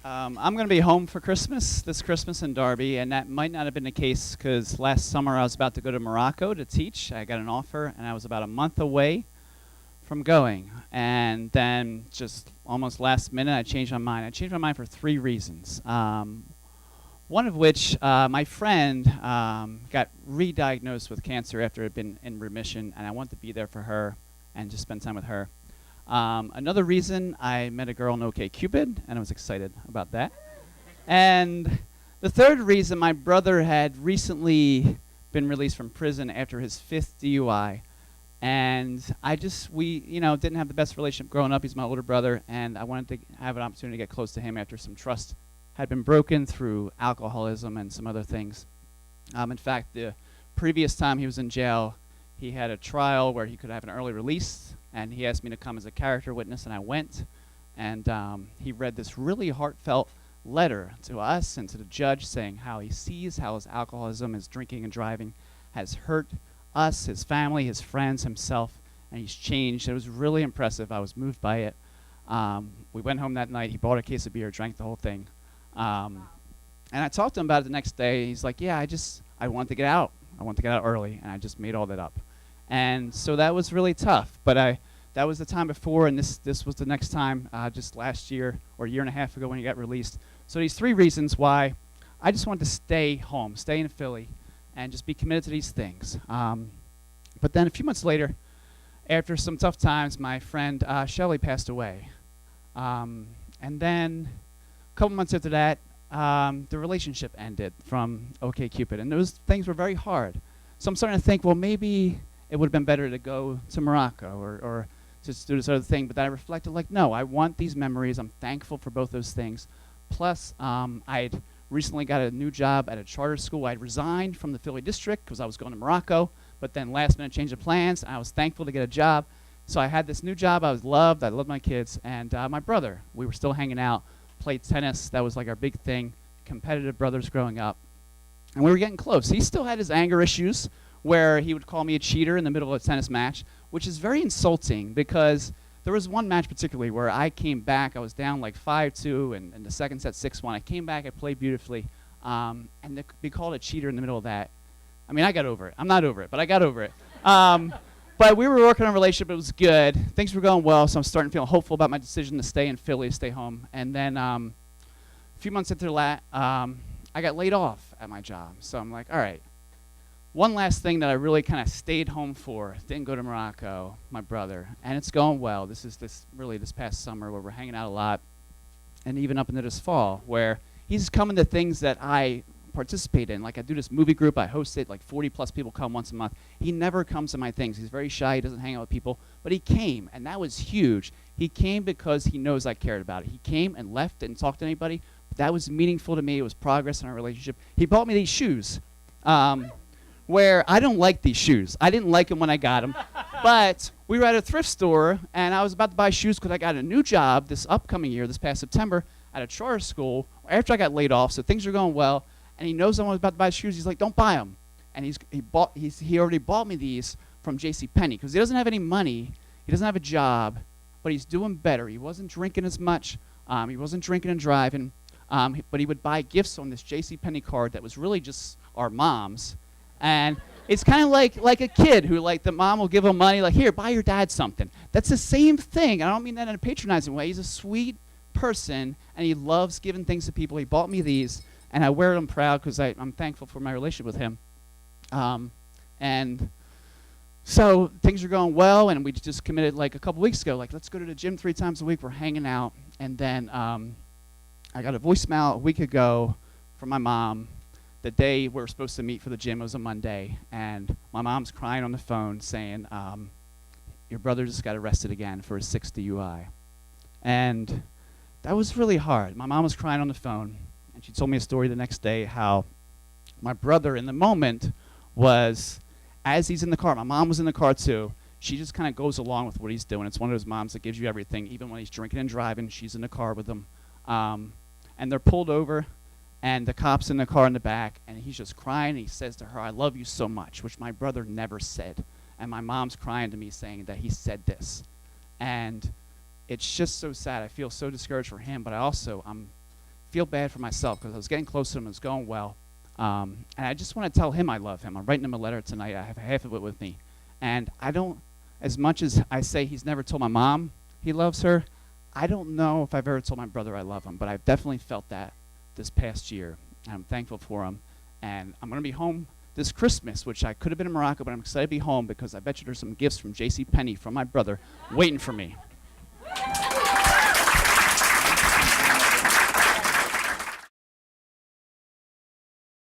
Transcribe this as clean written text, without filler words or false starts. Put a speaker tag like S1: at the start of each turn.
S1: I'm going to be home for Christmas, this Christmas in Derby, and that might not have been the case because last summer I was about to go to Morocco to teach. I got an offer, and I was about a month away from going. And then just almost last minute, I changed my mind. I changed my mind for three reasons. One of which, my friend got re-diagnosed with cancer after it had been in remission, and I wanted to be there for her and just spend time with her. Another reason, I met a girl in OkCupid, and I was excited about that. And the third reason, my brother had recently been released from prison after his 5th DUI. And we didn't have the best relationship growing up. He's my older brother, and I wanted to have an opportunity to get close to him after some trust had been broken through alcoholism and some other things. In fact, the previous time he was in jail, he had a trial where he could have an early release, and he asked me to come as a character witness, and I went. And he read this really heartfelt letter to us and to the judge saying how he sees how his alcoholism, his drinking and driving has hurt us, his family, his friends, himself, and he's changed. It was really impressive. I was moved by it. We went home that night. He bought a case of beer, drank the whole thing. And I talked to him about it the next day. He's like, yeah, I want to get out. I want to get out early, and I just made all that up. And so that was really tough. But that was the time before, and this was the next time, just last year or a year and a half ago when he got released. So these three reasons why I just wanted to stay home, stay in Philly, and just be committed to these things. But then a few months later, after some tough times, my friend Shelley passed away. And then a couple months after that, the relationship ended from OkCupid, and those things were very hard. So I'm starting to think, well, maybe it would have been better to go to Morocco or to do this other thing. But then I reflected, like, no, I want these memories. I'm thankful for both those things. Plus, I'd recently got a new job at a charter school. I'd resigned from the Philly district because I was going to Morocco, but then last minute change of plans. I was thankful to get a job. So I had this new job. I was loved. I loved my kids. And my brother, we were still hanging out, played tennis. That was like our big thing, competitive brothers growing up. And we were getting close. He still had his anger issues where he would call me a cheater in the middle of a tennis match, which is very insulting because there was one match particularly where I came back. I was down like 5-2, and the second set 6-1. I came back. I played beautifully. And to be called a cheater in the middle of that, I mean, I got over it. I'm not over it, but I got over it. But we were working on a relationship. It was good. Things were going well, so I'm starting to feel hopeful about my decision to stay in Philly, stay home. And then a few months after that, I got laid off at my job. So I'm like, all right. One last thing that I really kind of stayed home for, didn't go to Morocco, my brother, and it's going well. This is this past summer where we're hanging out a lot, and even up into this fall where he's coming to things that I participate in. Like I do this movie group, I host it, like 40 plus people come once a month. He never comes to my things. He's very shy, he doesn't hang out with people, but he came, and that was huge. He came because he knows I cared about it. He came and left, didn't talk to anybody, but that was meaningful to me. It was progress in our relationship. He bought me these shoes. Where I don't like these shoes. I didn't like them when I got them. But we were at a thrift store, and I was about to buy shoes because I got a new job this upcoming year, this past September, at a charter school after I got laid off, so things are going well. And he knows I was about to buy shoes. He's like, don't buy them. And he already bought me these from JCPenney because he doesn't have any money. He doesn't have a job, but he's doing better. He wasn't drinking as much. He wasn't drinking and driving. But he would buy gifts on this JCPenney card that was really just our mom's. And it's kind of like a kid who, like, the mom will give him money, like, here, buy your dad something. That's the same thing. I don't mean that in a patronizing way. He's a sweet person, and he loves giving things to people. He bought me these, and I wear them proud because I'm thankful for my relationship with him. And so things are going well, and we just committed, like, a couple weeks ago, like, let's go to the gym 3 times a week. We're hanging out. And then I got a voicemail a week ago from my mom. The day we were supposed to meet for the gym was a Monday, and my mom's crying on the phone saying, your brother just got arrested again for his 6th DUI. And that was really hard. My mom was crying on the phone, and she told me a story the next day how my brother in the moment was, as he's in the car, my mom was in the car too, she just kind of goes along with what he's doing. It's one of those moms that gives you everything. Even when he's drinking and driving, she's in the car with him. And they're pulled over, and the cop's in the car in the back, and he's just crying. And he says to her, I love you so much, which my brother never said. And my mom's crying to me saying that he said this. And it's just so sad. I feel so discouraged for him, but I'm feel bad for myself because I was getting close to him. It was going well. And I just want to tell him I love him. I'm writing him a letter tonight. I have half of it with me. And I don't, as much as I say he's never told my mom he loves her, I don't know if I've ever told my brother I love him, but I've definitely felt that this past year. And I'm thankful for him. And I'm going to be home this Christmas, which I could have been in Morocco, but I'm excited to be home because I bet you there's some gifts from JCPenney from my brother waiting for me.